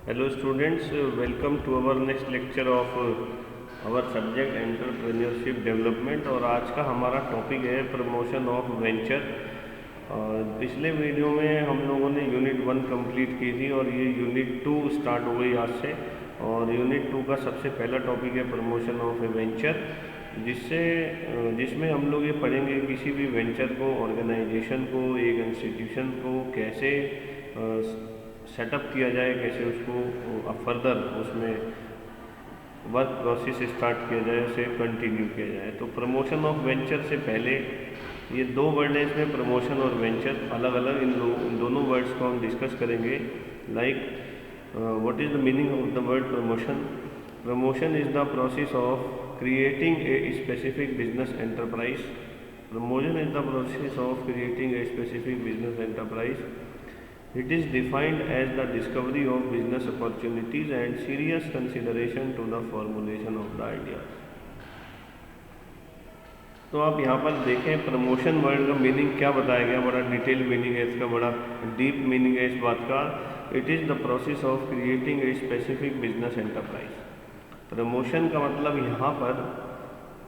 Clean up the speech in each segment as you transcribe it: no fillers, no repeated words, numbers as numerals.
Hello students, welcome to our next lecture of our subject entrepreneurship development. और आज का हमारा टॉपिक है प्रमोशन ऑफ वेंचर। पिछले वीडियो में हम लोगों ने यूनिट 1 कंप्लीट की थी और ये यूनिट 2 स्टार्ट हो गई आज से। और यूनिट 2 का सबसे पहला टॉपिक है प्रमोशन ऑफ ए वेंचर, जिसमें हम लोग ये पढ़ेंगे किसी भी वेंचर को, ऑर्गेनाइजेशन को, एक इंस्टीट्यूशन को कैसे सेटअप किया जाए, कैसे उसको फर्दर उसमें वर्क प्रोसेस स्टार्ट किया जाए, उसे कंटिन्यू किया जाए। तो प्रमोशन ऑफ वेंचर से पहले ये दो वर्ड है, इसमें प्रमोशन और वेंचर अलग अलग, इन दोनों वर्ड्स को हम डिस्कस करेंगे। Like what is the meaning of the word promotion? Promotion is the process of creating a specific business enterprise. Promotion is the process of creating a specific business enterprise. It is defined as the discovery of business opportunities and serious consideration to the formulation of the ideas. तो आप यहाँ पर देखें promotion word का meaning क्या बताया गया, बड़ा डिटेल मीनिंग है इसका, बड़ा डीप मीनिंग है इस बात का। It is the process of creating a specific business enterprise. Promotion का मतलब यहाँ पर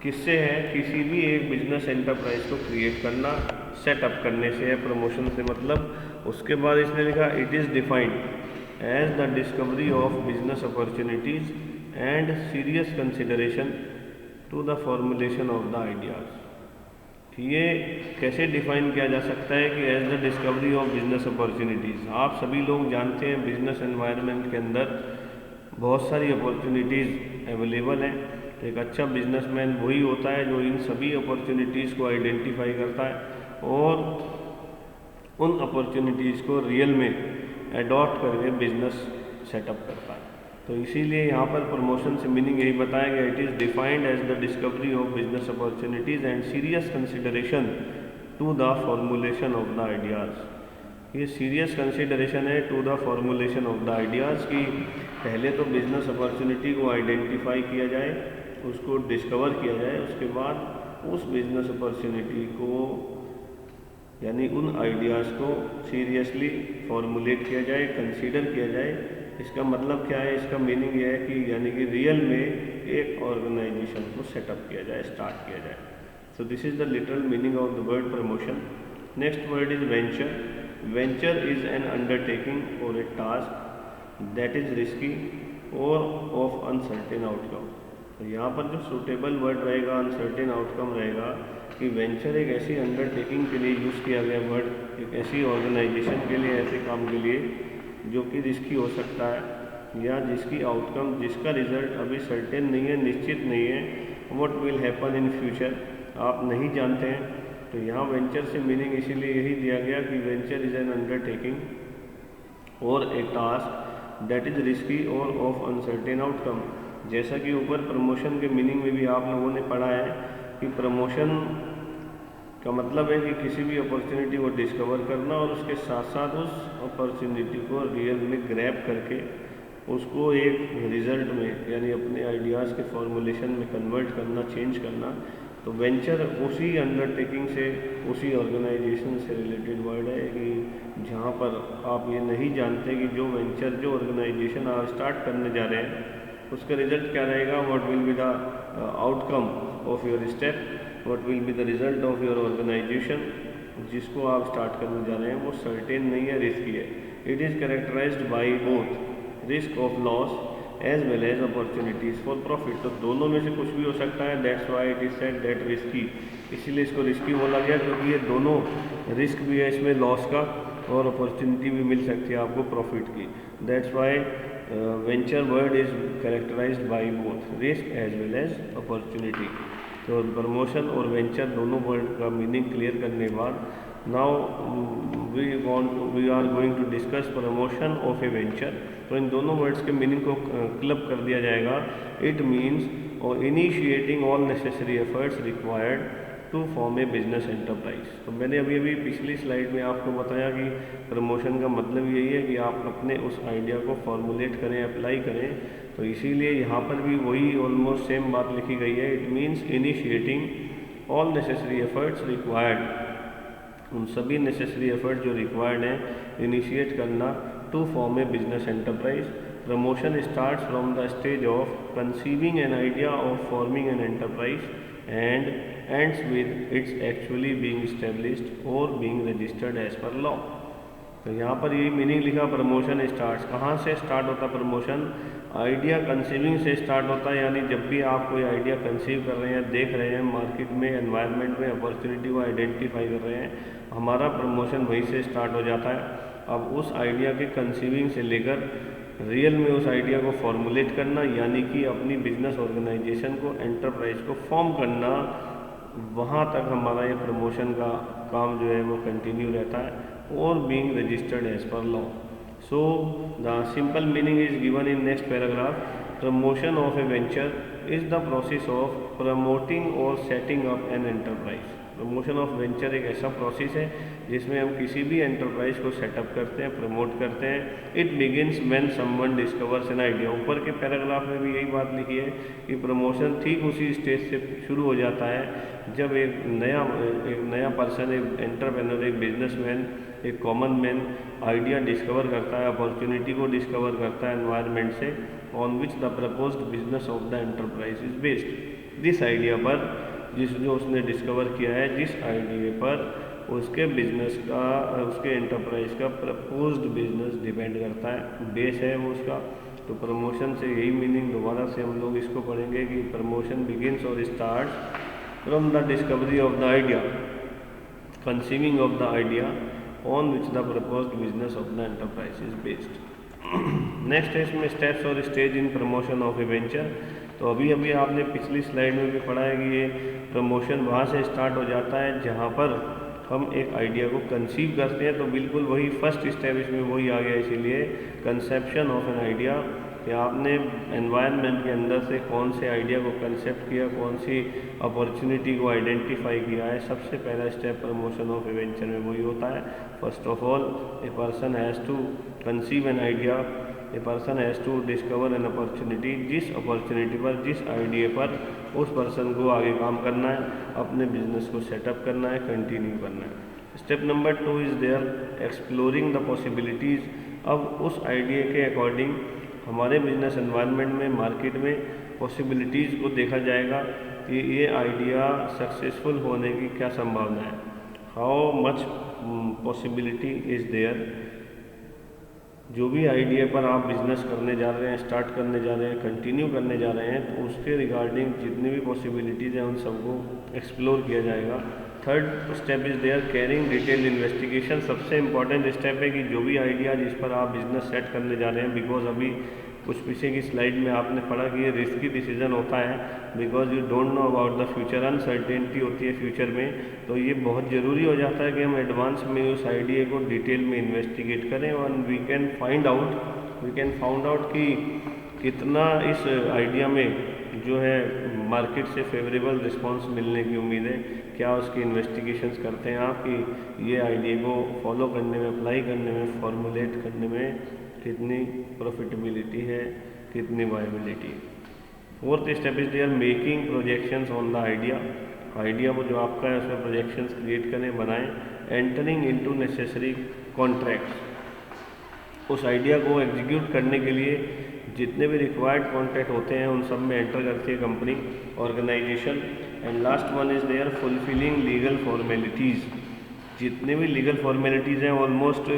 किससे है? किसी भी एक बिजनेस एंटरप्राइज को क्रिएट करना, सेटअप करने से है प्रमोशन से मतलब। उसके बाद इसने लिखा it is defined as the discovery of business opportunities and serious consideration to the formulation of the ideas. ये कैसे डिफाइन किया जा सकता है कि as the discovery of business opportunities. आप सभी लोग जानते हैं बिजनेस एनवायरनमेंट के अंदर बहुत सारी अपॉर्चुनिटीज़ अवेलेबल हैं। एक अच्छा बिजनेसमैन वही होता है जो इन सभी अपॉर्चुनिटीज़ को आइडेंटिफाई करता है और उन अपॉर्चुनिटीज़ को रियल में एडॉप्ट करके बिजनेस सेटअप करता है। तो इसीलिए यहाँ पर प्रमोशन से मीनिंग यही बताया गया, it is defined as the discovery of business opportunities and serious consideration to the formulation of the ideas. ये सीरियस कंसिडरेशन है to the formulation of the ideas की पहले तो बिजनेस अपॉर्चुनिटी को आइडेंटिफाई किया जाए, उसको डिस्कवर किया जाए, उसके बाद उस बिजनेस अपॉर्चुनिटी को यानी उन आइडियाज़ को सीरियसली फॉर्मुलेट किया जाए, कंसीडर किया जाए। इसका मतलब क्या है? इसका मीनिंग ये है कि यानी कि रियल में एक ऑर्गेनाइजेशन को सेटअप किया जाए, स्टार्ट किया जाए। So this is the literal meaning of the word promotion. Next word is venture. Venture is an undertaking और ए टास्क दैट इज़ रिस्की और ऑफ अनसर्टेन आउटकम। तो यहाँ पर जो सूटेबल वर्ड रहेगा, अनसर्टेन आउटकम रहेगा कि वेंचर एक ऐसी अंडरटेकिंग के लिए यूज़ किया गया वर्ड, एक ऐसी ऑर्गेनाइजेशन के लिए, ऐसे काम के लिए जो कि रिस्की हो सकता है या जिसकी आउटकम, जिसका रिजल्ट अभी सर्टेन नहीं है, निश्चित नहीं है। What will happen in future, आप नहीं जानते हैं। तो यहाँ वेंचर से मीनिंग इसीलिए यही दिया गया कि वेंचर इज़ एन अंडरटेकिंग और ए टास्क दैट इज़ रिस्की और ऑफ अनसर्टेन आउटकम। जैसा कि ऊपर प्रमोशन के मीनिंग में भी आप लोगों ने पढ़ा है कि प्रमोशन का मतलब है कि किसी भी अपॉर्चुनिटी को डिस्कवर करना और उसके साथ साथ उस अपॉर्चुनिटी को रियल में ग्रैब करके उसको एक रिज़ल्ट में यानी अपने आइडियाज़ के फॉर्मुलेशन में कन्वर्ट करना, चेंज करना। तो वेंचर उसी अंडरटेकिंग से, उसी ऑर्गेनाइजेशन से रिलेटेड वर्ड है कि जहाँ पर आप ये नहीं जानते कि जो वेंचर, जो ऑर्गेनाइजेशन आप स्टार्ट करने जा रहे हैं उसका रिजल्ट क्या रहेगा, what will be the outcome of your step, what will be the result of your organization. जिसको आप स्टार्ट करने जा रहे हैं वो सर्टेन नहीं है, रिस्की है। It is characterized by both risk of loss as well as opportunities for profit. तो दोनों में से कुछ भी हो सकता है। That's why it is said that risky. इसीलिए इसको रिस्की बोला गया क्योंकि ये दोनों रिस्क भी है इसमें, लॉस का, और अपॉर्चुनिटी भी मिल सकती है आपको प्रॉफिट की। That's why venture word is characterized by both risk as well as opportunity. तो प्रमोशन और वेंचर दोनों वर्ड का मीनिंग क्लियर करने के बाद now we are going to discuss promotion of a venture. तो इन दोनों वर्ड्स के मीनिंग को क्लब कर दिया जाएगा। इट मीन्स और initiating all necessary efforts required to form a business enterprise. तो मैंने अभी पिछली स्लाइड में आपको बताया कि प्रमोशन का मतलब यही है कि आप अपने उस आइडिया को फॉर्मुलेट करें, अप्लाई करें। तो इसीलिए यहाँ पर भी वही ऑलमोस्ट सेम बात लिखी गई है। It means initiating all necessary efforts required, उन सभी नेसेसरी एफर्ट जो रिक्वायर्ड हैं इनिशिएट करना to form a business enterprise. Promotion starts from the stage of conceiving an idea of forming an enterprise and ends with its actually being established or being registered as per law. तो यहाँ पर यही meaning लिखा, promotion starts. कहाँ से start होता है promotion? Idea conceiving से स्टार्ट होता है, यानी जब भी आप कोई आइडिया कंसीव कर रहे हैं, देख रहे हैं मार्केट में, एनवायरनमेंट में, अपॉर्चुनिटी को आइडेंटिफाई कर रहे हैं, हमारा प्रमोशन वहीं से स्टार्ट हो जाता है। अब उस आइडिया के कंसीविंग से लेकर रियल में उस आइडिया को फॉर्मुलेट करना, यानी कि अपनी बिजनेस ऑर्गेनाइजेशन को, एंटरप्राइज को फॉर्म करना, वहाँ तक हमारा ये प्रमोशन का काम जो है वो कंटिन्यू रहता है, और being registered as per law. So the simple meaning is given in next paragraph. Promotion of a venture is the process of promoting और setting up an enterprise. Promotion of venture एक ऐसा process है जिसमें हम किसी भी enterprise को setup करते हैं, प्रमोट करते हैं। It begins when someone discovers an idea. ऊपर के पैराग्राफ में भी यही बात लिखी है कि प्रमोशन ठीक उसी स्टेज से शुरू हो जाता है जब एक नया पर्सन, एक एंटरप्रेन्योर, एक बिजनेसमैन, एक कॉमन मैन आइडिया डिस्कवर करता है, अपॉर्चुनिटी को डिस्कवर करता है एनवायरनमेंट से, on which the proposed business of the enterprise is based. जिस आइडिया पर, जो उसने डिस्कवर किया है, जिस आइडिया पर उसके बिजनेस का, उसके एंटरप्राइज का प्रपोज्ड बिजनेस डिपेंड करता है, बेस है वो उसका। तो प्रमोशन से यही मीनिंग, दोबारा से हम लोग इसको पढ़ेंगे कि प्रमोशन बिगिनस और starts from the discovery of the idea, conceiving of the idea, on which the proposed business of the enterprise is based. Next है इसमें स्टेप्स और stage in promotion of a venture. तो अभी आपने पिछली slide में भी पढ़ा है कि ये प्रमोशन वहाँ से स्टार्ट हो जाता है जहाँ पर हम एक आइडिया को कंसीव करते हैं। तो बिल्कुल वही फर्स्ट स्टेप इसमें वही आ गया, इसीलिए कंसेप्शन ऑफ एन आइडिया, कि आपने एनवायरनमेंट के अंदर से कौन से आइडिया को कंसेप्ट किया, कौन सी अपॉर्चुनिटी को आइडेंटिफाई किया है। सबसे पहला step promotion of a venture में वही होता है। First of all a person has to conceive an idea, a person has to discover an opportunity. जिस अपॉर्चुनिटी पर, जिस आइडिया पर उस पर्सन को आगे काम करना है, अपने बिजनेस को सेटअप करना है, कंटिन्यू करना है। Step number 2 is there exploring the possibilities. अब उस आइडिया के अकॉर्डिंग हमारे बिजनेस एनवायरनमेंट में, मार्केट में पॉसिबिलिटीज़ को देखा जाएगा कि ये आइडिया सक्सेसफुल होने की क्या संभावना है, how much possibility is there. जो भी आइडिया पर आप बिजनेस करने जा रहे हैं, स्टार्ट करने जा रहे हैं, कंटिन्यू करने जा रहे हैं, तो उसके रिगार्डिंग जितनी भी पॉसिबिलिटीज़ हैं उन सबको एक्सप्लोर किया जाएगा। Third step is there carrying detail investigation. सबसे इंपॉर्टेंट स्टेप है कि जो भी आइडिया जिस पर आप बिजनेस सेट करने जा रहे हैं, बिकॉज अभी कुछ पीछे की स्लाइड में आपने पढ़ा कि ये रिस्की डिसीजन होता है, because you don't know about the future, uncertainty होती है फ्यूचर में। तो ये बहुत ज़रूरी हो जाता है कि हम एडवांस में उस आइडिया को डिटेल में इन्वेस्टिगेट करें, और वी कैन फाउंड आउट कि कितना इस आइडिया में जो है मार्केट से फेवरेबल रिस्पांस मिलने की उम्मीद है। क्या उसकी इन्वेस्टिगेशंस करते हैं आप कि ये आइडिया को फॉलो करने में, अप्लाई करने में, फॉर्मुलेट करने में कितनी प्रॉफिटेबिलिटी है, कितनी viability. Fourth step is there making projections on the idea को जो आपका है उसमें प्रोजेक्शंस क्रिएट करें, बनाएं। Entering into necessary contracts. उस आइडिया को एग्जीक्यूट करने के लिए जितने भी रिक्वायर्ड कॉन्ट्रैक्ट होते हैं उन सब में एंटर करती है company, organization. And last one is there fulfilling legal formalities. जितने भी लीगल फॉर्मेलिटीज़ हैं ऑलमोस्ट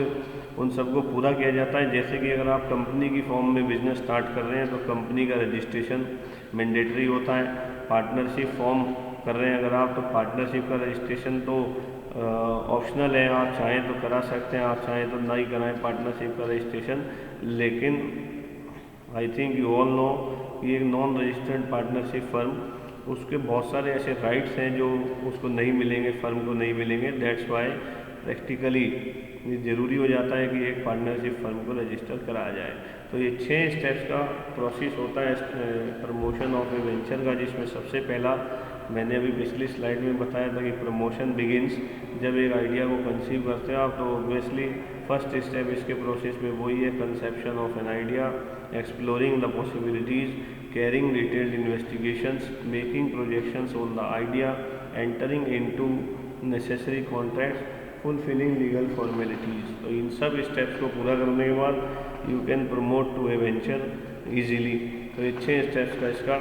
उन सबको पूरा किया जाता है। जैसे कि अगर आप कंपनी की फॉर्म में बिजनेस स्टार्ट कर रहे हैं तो कंपनी का रजिस्ट्रेशन मैंडेटरी होता है। पार्टनरशिप फॉर्म कर रहे हैं अगर आप, तो पार्टनरशिप का रजिस्ट्रेशन तो ऑप्शनल है, आप चाहें तो करा सकते हैं, आप चाहें तो ना ही कराएं पार्टनरशिप का रजिस्ट्रेशन। लेकिन I think you all know कि एक नॉन रजिस्टर्ड पार्टनरशिप फर्म, उसके बहुत सारे ऐसे राइट्स हैं जो उसको नहीं मिलेंगे, फर्म को नहीं मिलेंगे। दैट्स वाई प्रैक्टिकली ये ज़रूरी हो जाता है कि एक पार्टनरशिप फर्म को रजिस्टर कराया जाए। तो ये 6 स्टेप्स का प्रोसेस होता है प्रमोशन ऑफ ए वेंचर का, जिसमें सबसे पहला मैंने अभी पिछली स्लाइड में बताया था कि प्रमोशन बिगिंस जब एक आइडिया को कंसीव करते हो आप, तो ऑब्वियसली फर्स्ट स्टेप इसके प्रोसेस में वही है, conception of an idea, exploring the possibilities, carrying detailed investigations, making projections on the idea, entering into necessary contracts, fulfilling legal formalities. तो इन सब स्टेप्स को पूरा करने के बाद you can promote to a venture easily. तो ये 6 स्टेप्स का इसका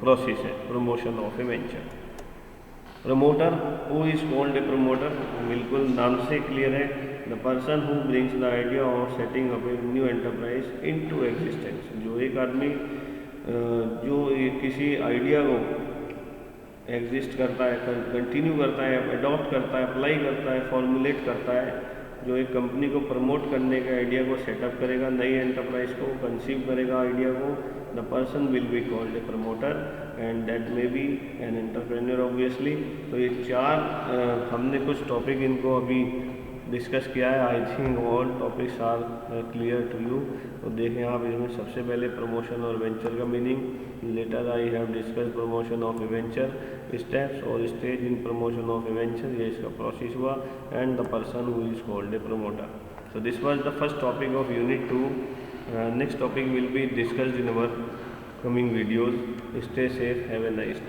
प्रोसेस है promotion of a venture. Promoter, who is called a promoter, बिल्कुल नाम से क्लियर है, the person who brings the idea of setting up a new enterprise into existence. जो एक आदमी जो किसी आइडिया को एग्जिस्ट करता है, कंटिन्यू करता है, अडॉप्ट करता है, अप्लाई करता है, फॉर्मुलेट करता है, जो एक कंपनी को प्रमोट करने के आइडिया को सेटअप करेगा, नई एंटरप्राइज को कंसीव करेगा आइडिया को, the person will be called a promoter and that may be an entrepreneur obviously. तो ये 4 हमने कुछ टॉपिक इनको अभी डिस्कस किया है। I think all topics are clear to you. तो देखें आप इसमें सबसे पहले प्रमोशन और वेंचर का meaning, later I have discuss promotion of a venture, steps और stage in promotion of a venture, ये इसका प्रोसेस हुआ, and the person who is called a promoter. So this was the first topic of unit 2। Next topic will be discussed in our coming videos. Stay safe, have a nice day.